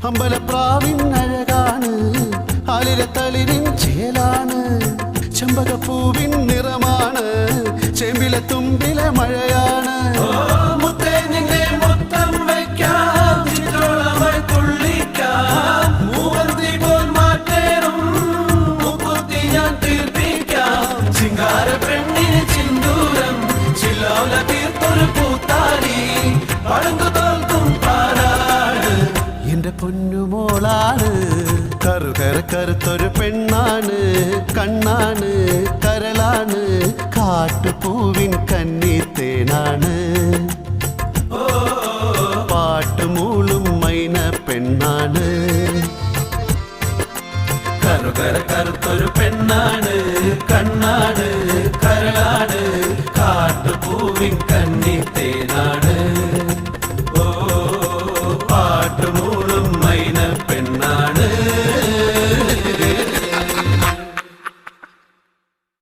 അമ്പലപ്രാവിൻ അഴകാണ്, ആലിലത്തളിരിൻ ചേലാണ്, ചെമ്പകപ്പൂവിൻ നിറമാണ്, ചെമ്പിലെ തുമ്പിലെ മഴയാണ്. എന്റെ പൊന്നുമോളാണ്, കറുകര കറുത്തൊരു പെണ്ണാണ്, കണ്ണാണ് കരളാണ്, കാട്ടുപൂവിൻ കന്നിത്തേനാണ്, പാട്ടുമൂളും മൈന പെണ്ണാണ്. കറുകര കറുത്തൊരു പെണ്ണാണ്, കണ്ണാണ് കരളാണ്, കാട്ടുപൂവിൻ കന്നിത്തേനാണ്.